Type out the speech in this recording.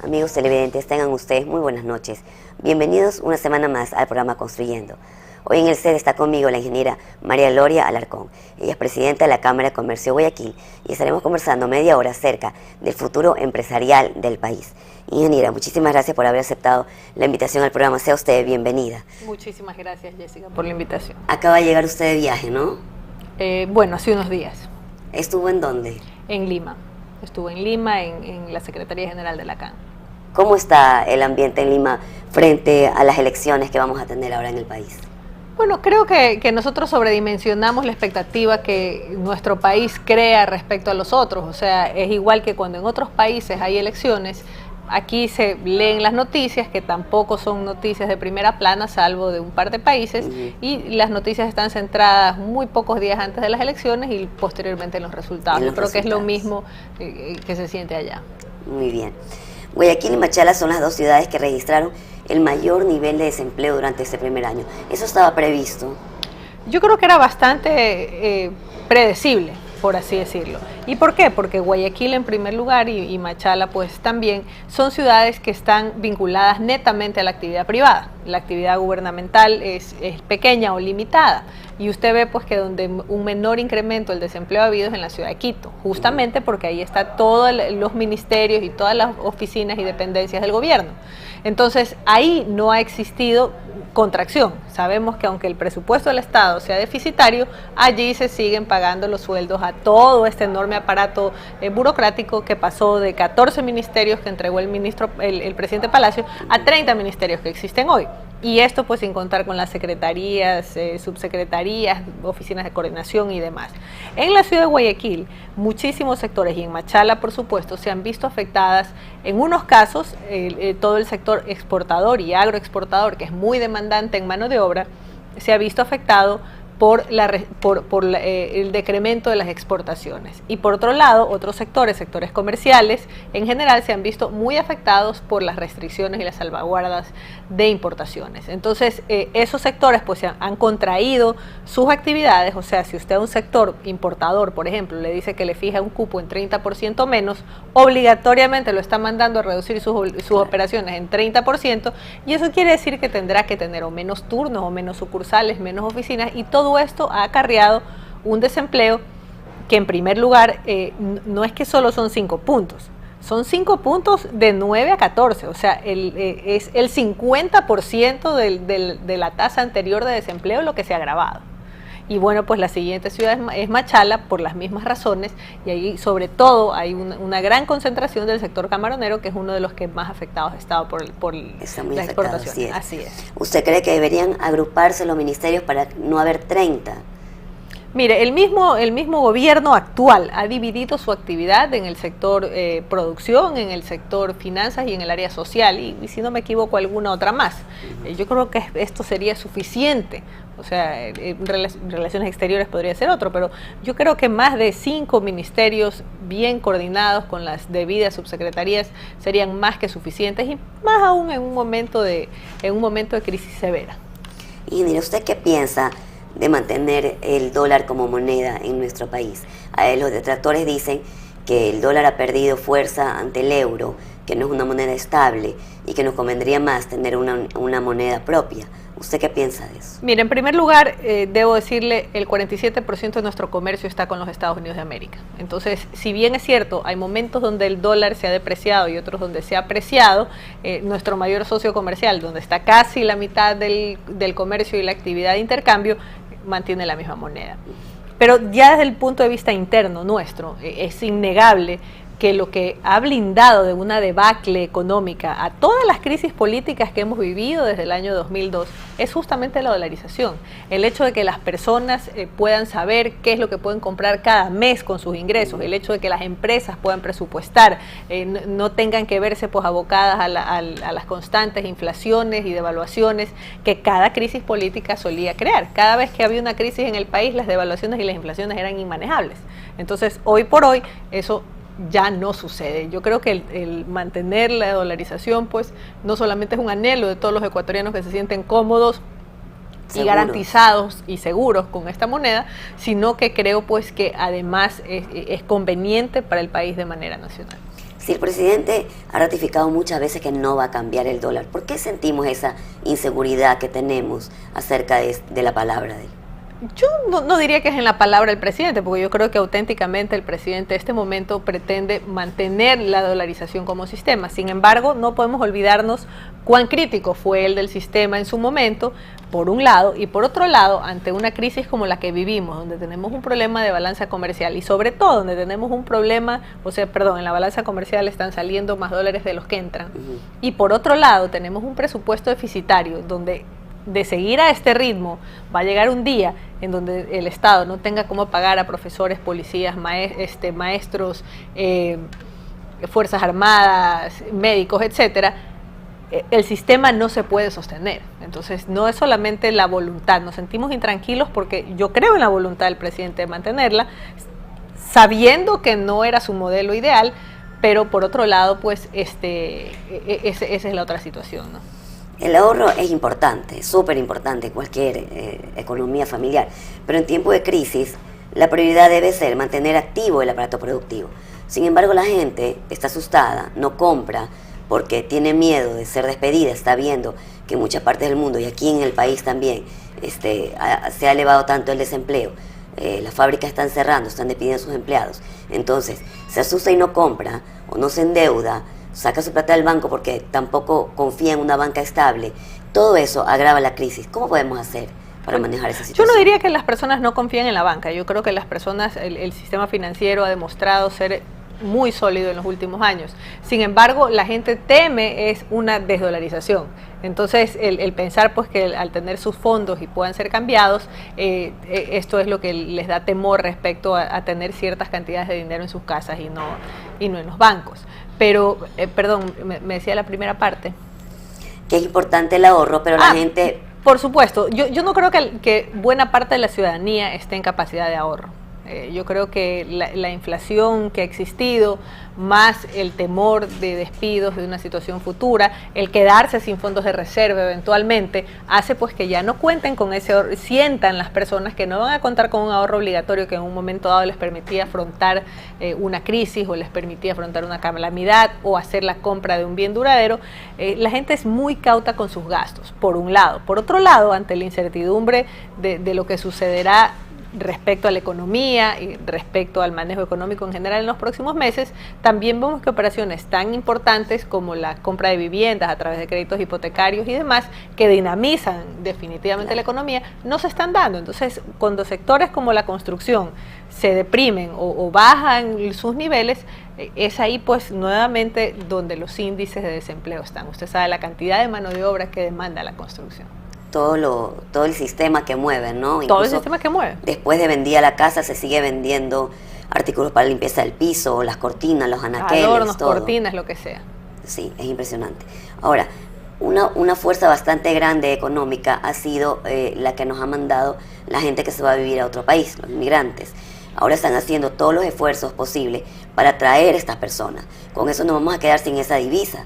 Amigos televidentes, tengan ustedes muy buenas noches. Bienvenidos una semana más al programa Construyendo. Hoy en el set está conmigo la ingeniera María Loria Alarcón. Ella es presidenta de la Cámara de Comercio Guayaquil y estaremos conversando media hora acerca del futuro empresarial del país. Ingeniera, muchísimas gracias por haber aceptado la invitación al programa. Sea usted bienvenida. Muchísimas gracias, Jessica, por la invitación. Acaba de llegar usted de viaje, ¿no? Bueno, hace unos días. ¿Estuvo en dónde? En Lima. Estuve en Lima, en la Secretaría General de la CAN. ¿Cómo está el ambiente en Lima frente a las elecciones que vamos a tener ahora en el país? Bueno, creo que nosotros sobredimensionamos la expectativa que nuestro país crea respecto a los otros. O sea, es igual que cuando en otros países hay elecciones, aquí se leen las noticias, que tampoco son noticias de primera plana, salvo de un par de países, y las noticias están centradas muy pocos días antes de las elecciones y posteriormente en los resultados. Yo creo que es lo mismo que se siente allá. Muy bien. Guayaquil y Machala son las dos ciudades que registraron el mayor nivel de desempleo durante este primer año. ¿Eso estaba previsto? Yo creo que era bastante predecible, por así decirlo. ¿Y por qué? Porque Guayaquil en primer lugar y Machala pues también son ciudades que están vinculadas netamente a la actividad privada. La actividad gubernamental es pequeña o limitada. Y usted ve pues que donde un menor incremento del desempleo ha habido es en la ciudad de Quito, justamente porque ahí están todos los ministerios y todas las oficinas y dependencias del gobierno. Entonces ahí no ha existido contracción. Sabemos que aunque el presupuesto del Estado sea deficitario, allí se siguen pagando los sueldos a todo este enorme aparato burocrático que pasó de 14 ministerios que entregó el presidente Palacio a 30 ministerios que existen hoy. Y esto pues sin contar con las secretarías, subsecretarías, oficinas de coordinación y demás. En la ciudad de Guayaquil, muchísimos sectores, y en Machala por supuesto, se han visto afectadas, en unos casos, todo el sector exportador y agroexportador, que es muy demandante en mano de obra, se ha visto afectado por el decremento de las exportaciones. Y por otro lado, otros sectores comerciales, en general se han visto muy afectados por las restricciones y las salvaguardas de importaciones. Entonces, esos sectores pues han contraído sus actividades. O sea, si usted a un sector importador, por ejemplo, le dice que le fija un cupo en 30% menos, obligatoriamente lo está mandando a reducir sus operaciones en 30%, y eso quiere decir que tendrá que tener o menos turnos, o menos sucursales, menos oficinas, y todo esto ha acarreado un desempleo que en primer lugar no es que solo son 5 puntos, son 5 puntos de 9 a 14, o sea, es el 50% de la tasa anterior de desempleo lo que se ha agravado. Y bueno, pues la siguiente ciudad es Machala por las mismas razones, y ahí sobre todo hay una gran concentración del sector camaronero, que es uno de los que más afectados ha estado por las exportaciones. Así es. ¿Usted cree que deberían agruparse los ministerios para no haber 30? Mire, el mismo gobierno actual ha dividido su actividad en el sector producción, en el sector finanzas y en el área social, y si no me equivoco alguna otra más. Yo creo que esto sería suficiente. O sea, relaciones exteriores podría ser otro, pero yo creo que más de 5 ministerios bien coordinados con las debidas subsecretarías serían más que suficientes, y más aún en un momento de crisis severa. Y mire, ¿usted qué piensa de mantener el dólar como moneda en nuestro país? Los detractores dicen que el dólar ha perdido fuerza ante el euro, que no es una moneda estable y que nos convendría más tener una moneda propia. ¿Usted qué piensa de eso? Mire, en primer lugar, debo decirle, el 47% de nuestro comercio está con los Estados Unidos de América. Entonces, si bien es cierto, hay momentos donde el dólar se ha depreciado y otros donde se ha apreciado, nuestro mayor socio comercial, donde está casi la mitad del comercio y la actividad de intercambio, mantiene la misma moneda. Pero ya desde el punto de vista interno nuestro, es innegable que lo que ha blindado de una debacle económica a todas las crisis políticas que hemos vivido desde el año 2002 es justamente la dolarización. El hecho de que las personas puedan saber qué es lo que pueden comprar cada mes con sus ingresos, el hecho de que las empresas puedan presupuestar, no tengan que verse pues abocadas a las constantes inflaciones y devaluaciones que cada crisis política solía crear. Cada vez que había una crisis en el país, las devaluaciones y las inflaciones eran inmanejables. Entonces, hoy por hoy, eso ya no sucede. Yo creo que el mantener la dolarización pues no solamente es un anhelo de todos los ecuatorianos que se sienten cómodos y garantizados y seguros con esta moneda, sino que creo pues que además es conveniente para el país de manera nacional. Si el presidente ha ratificado muchas veces que no va a cambiar el dólar, ¿por qué sentimos esa inseguridad que tenemos acerca de la palabra de él? Yo no diría que es en la palabra del presidente, porque yo creo que auténticamente el presidente en este momento pretende mantener la dolarización como sistema. Sin embargo, no podemos olvidarnos cuán crítico fue el del sistema en su momento, por un lado, y por otro lado, ante una crisis como la que vivimos, donde tenemos un problema de balanza comercial y sobre todo donde tenemos un problema, en la balanza comercial están saliendo más dólares de los que entran, y por otro lado tenemos un presupuesto deficitario donde de seguir a este ritmo va a llegar un día en donde el Estado no tenga cómo pagar a profesores, policías, maestros, fuerzas armadas, médicos, etcétera. El sistema no se puede sostener. Entonces no es solamente la voluntad, nos sentimos intranquilos porque yo creo en la voluntad del presidente de mantenerla, sabiendo que no era su modelo ideal, pero por otro lado pues esa es la otra situación, ¿no? El ahorro es importante, súper importante en cualquier economía familiar, pero en tiempo de crisis la prioridad debe ser mantener activo el aparato productivo. Sin embargo, la gente está asustada, no compra porque tiene miedo de ser despedida, está viendo que en muchas partes del mundo y aquí en el país también se ha elevado tanto el desempleo. Las fábricas están cerrando, están despidiendo a sus empleados. Entonces, se asusta y no compra o no se endeuda, saca su plata del banco porque tampoco confía en una banca estable. Todo eso agrava la crisis. ¿Cómo podemos hacer para manejar esa situación? Yo no diría que las personas no confían en la banca. Yo creo que las personas, el sistema financiero ha demostrado ser muy sólido en los últimos años. Sin embargo, la gente teme es una desdolarización. Entonces, el pensar pues que al tener sus fondos y puedan ser cambiados, esto es lo que les da temor respecto a tener ciertas cantidades de dinero en sus casas y no en los bancos. Pero, perdón, me decía la primera parte. Que es importante el ahorro, pero la gente... Por supuesto, yo no creo que buena parte de la ciudadanía esté en capacidad de ahorro. Yo creo que la inflación que ha existido, más el temor de despidos de una situación futura, el quedarse sin fondos de reserva eventualmente, hace pues que ya no cuenten con ese ahorro, sientan las personas que no van a contar con un ahorro obligatorio que en un momento dado les permitía afrontar una crisis o les permitía afrontar una calamidad o hacer la compra de un bien duradero. La gente es muy cauta con sus gastos, por un lado. Por otro lado, ante la incertidumbre de lo que sucederá respecto a la economía y respecto al manejo económico en general en los próximos meses, también vemos que operaciones tan importantes como la compra de viviendas a través de créditos hipotecarios y demás, que dinamizan definitivamente la economía, no se están dando. Entonces, cuando sectores como la construcción se deprimen o bajan sus niveles, es ahí pues nuevamente donde los índices de desempleo están. Usted sabe la cantidad de mano de obra que demanda la construcción. Todo el sistema que mueve, ¿no? Todo el sistema que mueve. Después de vendida la casa se sigue vendiendo artículos para limpieza del piso, las cortinas, los anaqueles, adornos, todo. cortinas, lo que sea. Sí, es impresionante. Ahora, una fuerza bastante grande económica ha sido la que nos ha mandado la gente que se va a vivir a otro país, los inmigrantes. Ahora están haciendo todos los esfuerzos posibles para traer a estas personas. Con eso nos vamos a quedar sin esa divisa.